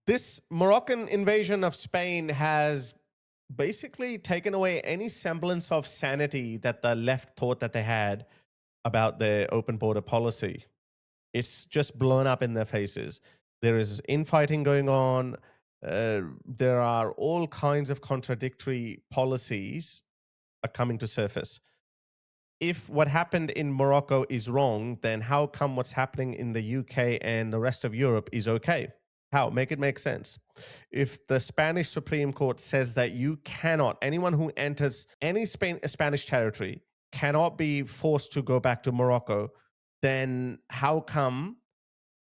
This Moroccan invasion of Spain has basically taken away any semblance of sanity that the left thought that they had about their open border policy. It's just blown up in their faces. There is infighting going on. There are all kinds of contradictory policies are coming to surface. If what happened in Morocco is wrong, then how come what's happening in the UK and the rest of Europe is okay? How? Make it make sense. If the Spanish Supreme Court says that you cannot, anyone who enters any Spanish territory cannot be forced to go back to Morocco, then how come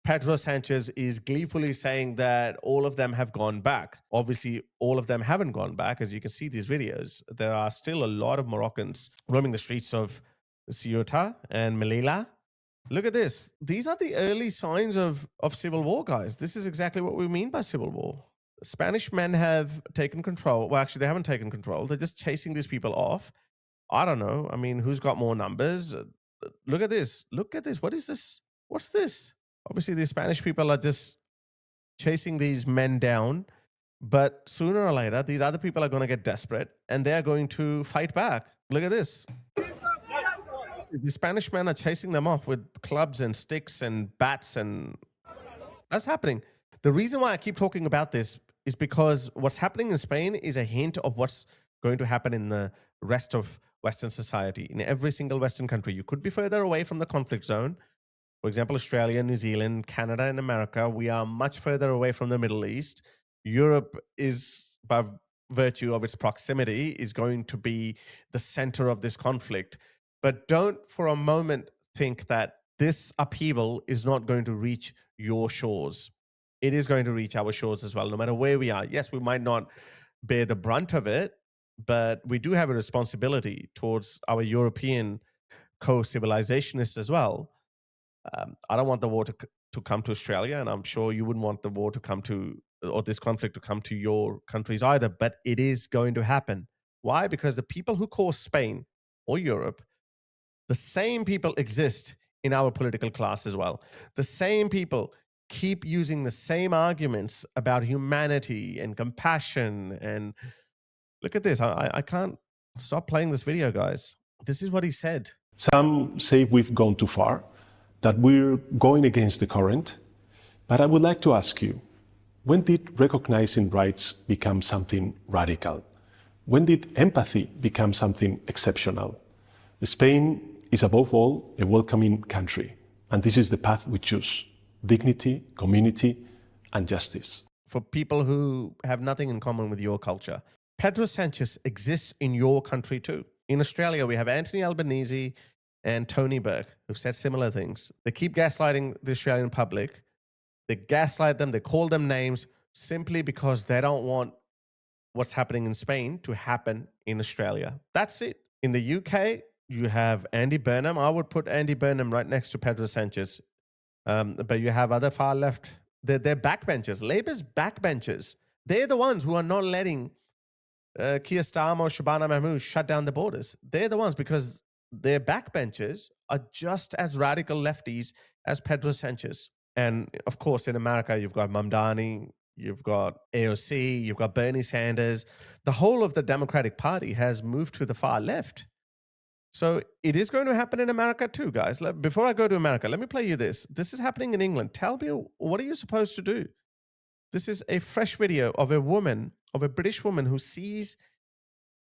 Pedro Sanchez is gleefully saying that all of them have gone back? Obviously, all of them haven't gone back. As you can see these videos, there are still a lot of Moroccans roaming the streets of Ceuta and Melilla. Look at this. These are the early signs of civil war, guys. This is exactly what we mean by civil war. Spanish men have taken control. Well, actually, they haven't taken control. They're just chasing these people off. I don't know. I mean, who's got more numbers? Look at this. Look at this. What is this? What's this? Obviously, the Spanish people are just chasing these men down. But sooner or later, these other people are going to get desperate and they're going to fight back. Look at this. The Spanish men are chasing them off with clubs and sticks and bats, and that's happening. The reason why I keep talking about this is because what's happening in Spain is a hint of what's going to happen in the rest of Western society. In every single Western country, you could be further away from the conflict zone. For example, Australia, New Zealand, Canada, and America, we are much further away from the Middle East. Europe is, by virtue of its proximity, is going to be the center of this conflict. But don't for a moment think that this upheaval is not going to reach your shores. It is going to reach our shores as well, no matter where we are. Yes, we might not bear the brunt of it, but we do have a responsibility towards our European co-civilizationists as well. I don't want the war to come to Australia, and I'm sure you wouldn't want the war to come to, or this conflict to come to your countries either, but it is going to happen. Why? Because the people who cause Spain or Europe, the same people exist in our political class as well. The same people keep using the same arguments about humanity and compassion. And look at this. I can't stop playing this video, guys. This is what he said. Some say we've gone too far, that we're going against the current. But I would like to ask you, when did recognizing rights become something radical? When did empathy become something exceptional? Spain is above all a welcoming country, and this is the path we choose: dignity, community, and justice. For people who have nothing in common with your culture, Pedro Sanchez exists in your country too. In Australia, we have Anthony Albanese and Tony Burke, who've said similar things. They keep gaslighting the Australian public. They gaslight them, they call them names simply because they don't want what's happening in Spain to happen in Australia. That's it. In the UK, you have Andy Burnham. I would put Andy Burnham right next to Pedro Sanchez. But you have other far left. They're backbenchers. Labour's backbenchers. They're the ones who are not letting Keir Starmer or Shabana Mahmood shut down the borders. They're the ones because their backbenchers are just as radical lefties as Pedro Sanchez. And of course, in America, you've got Mamdani, you've got AOC, you've got Bernie Sanders. The whole of the Democratic Party has moved to the far left. So it is going to happen in America too, guys. Before I go to America, let me play you this. This is happening in England. Tell me, what are you supposed to do? This is a fresh video of a woman, of a British woman who sees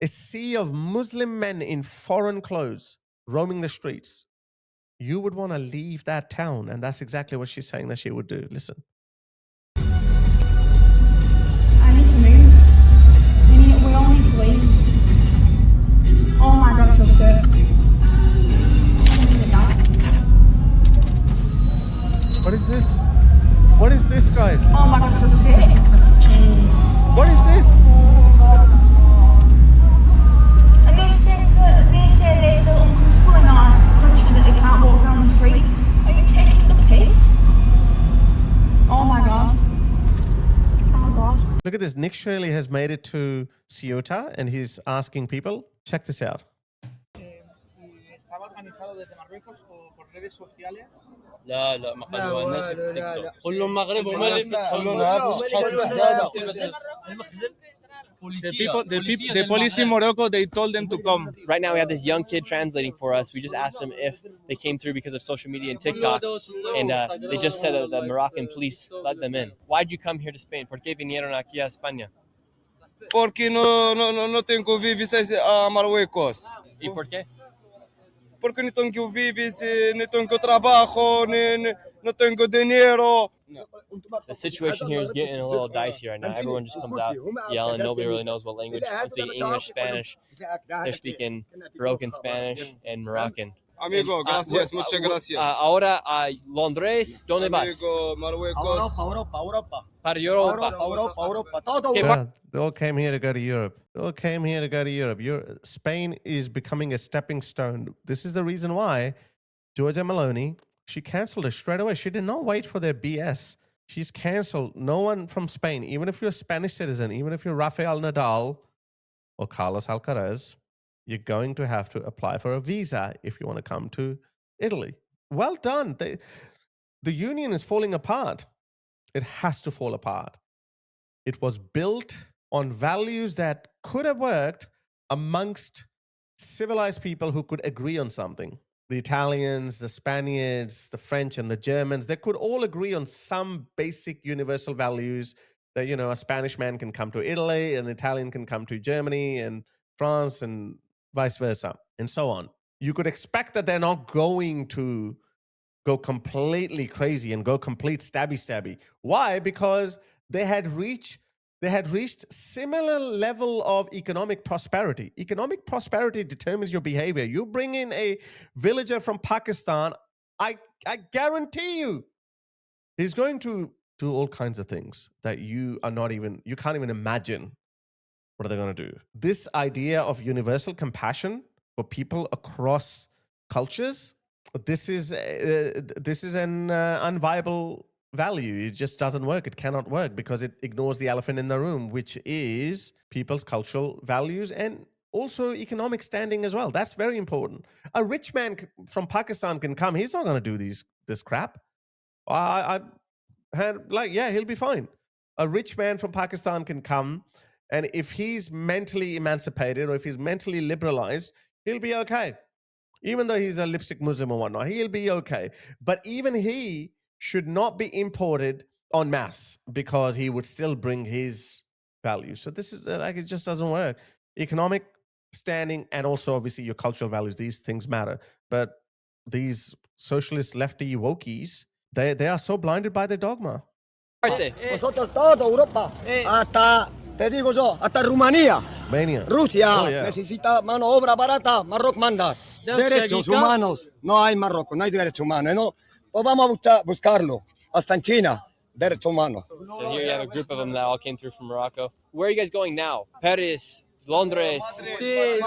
a sea of Muslim men in foreign clothes roaming the streets. You would want to leave that town, and that's exactly what she's saying that she would do. Listen. I need to move. We all need to leave. Oh my God, I feel sick. What is this? What is this, guys? Oh my God, I feel sick. Jeez. What is this? And they say they feel uncomfortable in our country that they can't walk around the streets. Are you taking the piss? Oh my God. Oh my God. Look at this. Nick Shirley has made it to Ceuta and he's asking people. Check this out. To ¿Estaba organizado desde Marruecos o por redes sociales? لا لا ما قالوا الناس في تيك توك قول لهم المغرب ومالي تخلونا The police in Morocco, they told them to come. Right now we have this young kid translating for us. We just asked them if they came through because of social media and TikTok, and they just said that the Moroccan police let them in. Why'd you come here to Spain? ¿Por qué vinieron aquí a España? Porque no tengo vivis a Marruecos. ¿Y por qué? Porque no tengo vivis, no tengo trabajo, no tengo dinero. The situation here is getting a little dicey right now. Everyone just comes out yelling. Nobody really knows what language. They speak English, Spanish. They're speaking broken Spanish and Moroccan. Amigo, gracias, muchas gracias. Ahora a Londres, ¿dónde vas? Amigo, Marruecos. Para Europa. Yeah, they all came here to go to Europe. They all came here to go to Europe. Spain is becoming a stepping stone. This is the reason why Giorgia Meloni, she cancelled it straight away. She did not wait for their BS. She's cancelled. No one from Spain, even if you're a Spanish citizen, even if you're Rafael Nadal or Carlos Alcaraz, you're going to have to apply for a visa if you want to come to Italy. Well done. The union is falling apart. It has to fall apart. It was built on values that could have worked amongst civilized people who could agree on something. The Italians, the Spaniards, the French, and the Germans, they could all agree on some basic universal values that, you know, a Spanish man can come to Italy, an Italian can come to Germany and France, and vice versa, and so on. You could expect that they're not going to go completely crazy and go complete stabby. Why? Because they had reached similar level of economic prosperity. Economic prosperity determines your behavior. You bring in a villager from Pakistan, I guarantee you, he's going to do all kinds of things that you can't even imagine. What are they going to do? This idea of universal compassion for people across cultures, this is an unviable value. It just doesn't work. It cannot work because it ignores the elephant in the room, which is people's cultural values and also economic standing as well. That's very important. A rich man from Pakistan can come. He's not going to do this crap. He'll be fine. A rich man from Pakistan can come, and if he's mentally emancipated or if he's mentally liberalized, he'll be okay. Even though he's a lipstick Muslim or whatnot, he'll be okay. But even he should not be imported en masse because he would still bring his values. So this is it just doesn't work. Economic standing and also obviously your cultural values, these things matter. But these socialist lefty wokies, they are so blinded by their dogma. Nosotros toda Europa, hasta, te digo yo, hasta Rumanía, Rusia, necesita mano obra barata, Marruecos manda. Derechos humanos, no hay Marruecos, no hay derechos humanos, ¿no? Pues vamos a buscarlo, hasta en China, derechos humanos. So here you have a group of them that all came through from Morocco. Where are you guys going now? Paris, Londres? Sí.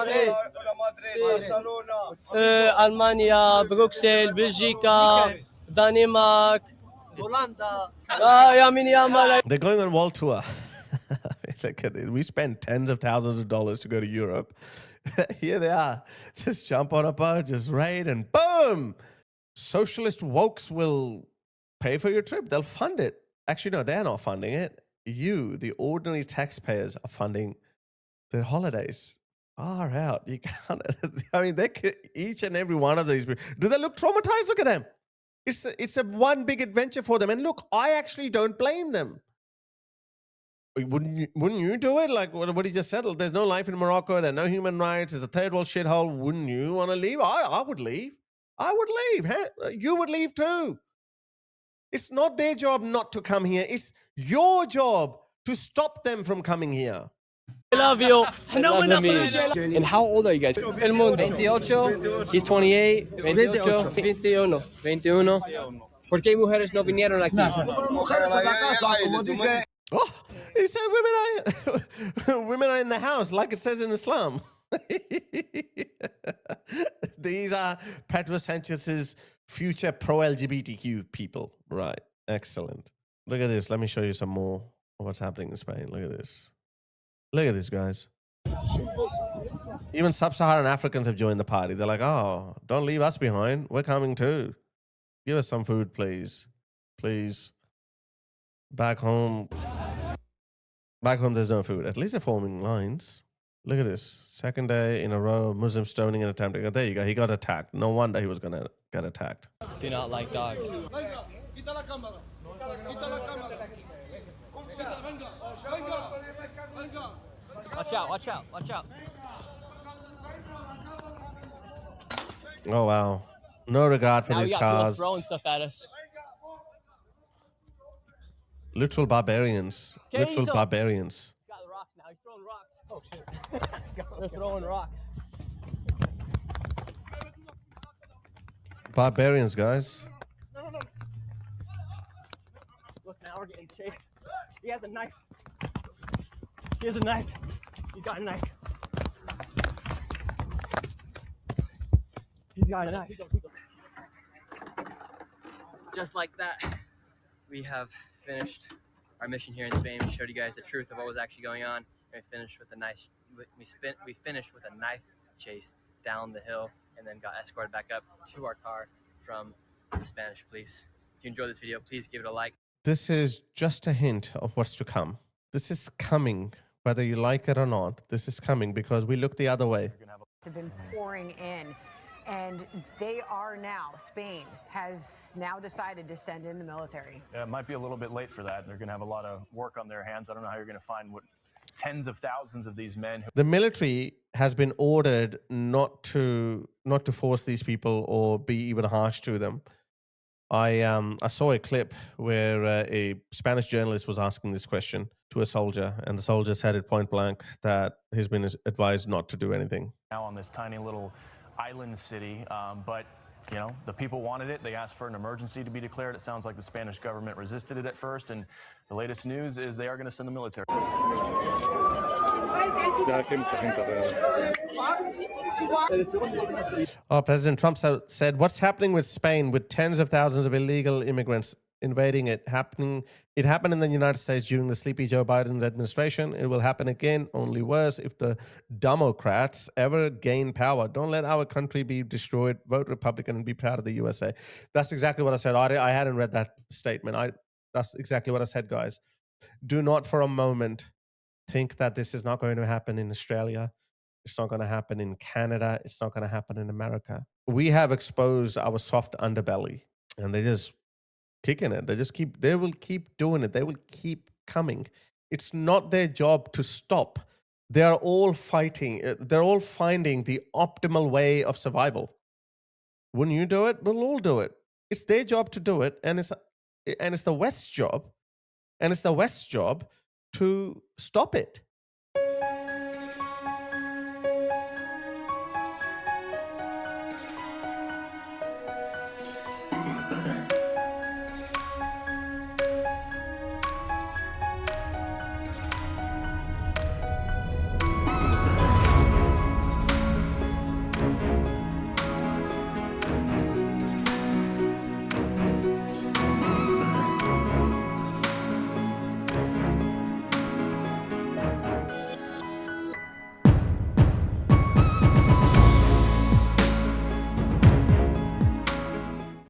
Alemania, Bruxelles, Belgica, Denmark, Holanda. They're going on world tour. Look at it. We spend tens of thousands of dollars to go to Europe. Here they are. Just jump on a boat, just raid, and boom! Socialist wokes will pay for your trip. They'll fund it. Actually, no, they're not funding it. You, the ordinary taxpayers, are funding their holidays. Far out. You can't. I mean, they could, each and every one of these. Do they look traumatized? Look at them. It's a one big adventure for them. And look, I actually don't blame them. Wouldn't you do it? Like what he just said, there's no life in Morocco, there are no human rights, it's a third world shithole. Wouldn't you want to leave? I would leave. I would leave. Huh? You would leave too. It's not their job not to come here. It's your job to stop them from coming here. I love you. And how old are you guys? 28. He's 28. 21. ¿Por qué mujeres no vinieron aquí? Oh, he said women are in the house, like it says in Islam. These are Pedro Sanchez's future pro-LGBTQ people. Right. Excellent. Look at this. Let me show you some more of what's happening in Spain. Look at this. Look at this, guys. Even sub-Saharan Africans have joined the party. They're like, oh, don't leave us behind. We're coming too. Give us some food, please. Please. Back home, there's no food. At least they're forming lines. Look at this. Second day in a row, Muslim stoning and attempting. There you go. He got attacked. No wonder he was going to get attacked. Do not like dogs. Watch out, watch out, watch out. Oh, wow. No regard for Now these we got people cars. throwing stuff at us. Literal barbarians. Okay, Literal so- barbarians. He's got the rocks now. He's throwing rocks. Oh, shit. They're throwing rocks. Barbarians, guys. Look, now we're getting chased. He has a knife. He has a knife. He's got a knife. He's got a knife. Just like that, we have finished our mission here in Spain. We showed you guys the truth of what was actually going on. We finished with a knife. We finished with a knife chase down the hill, and then got escorted back up to our car from the Spanish police. If you enjoyed this video, please give it a like. This is just a hint of what's to come. This is coming, whether you like it or not. This is coming because we look the other way. Have been pouring in, and they are now, Spain has now decided to send in the military. Yeah, it might be a little bit late for that. They're going to have a lot of work on their hands. I don't know how you're going to find tens of thousands of these men. The military has been ordered not to force these people or be even harsh to them. I saw a clip where a Spanish journalist was asking this question to a soldier, and the soldier said it point blank that he's been advised not to do anything. Now on this tiny little island city, but you know, the people wanted it. They asked for an emergency to be declared. It sounds like the Spanish government resisted it at first, and the latest news is they are going to send the military. Oh, President Trump said, what's happening with Spain with tens of thousands of illegal immigrants invading it? It happened in the United States during the sleepy Joe Biden's administration. It will happen again, only worse, if the Democrats ever gain power. Don't let our country be destroyed. Vote Republican and be proud of the USA. That's exactly what I said. I hadn't read that statement. That's exactly what I said, guys. Do not for a moment think that this is not going to happen in Australia. It's not going to happen in Canada. It's not going to happen in America. We have exposed our soft underbelly, and they just kicking it. They will keep doing it. They will keep coming. It's not their job to stop. They are all fighting. They're all finding the optimal way of survival. When you do it, we'll all do it. It's their job to do it, and it's the West's job, to stop it.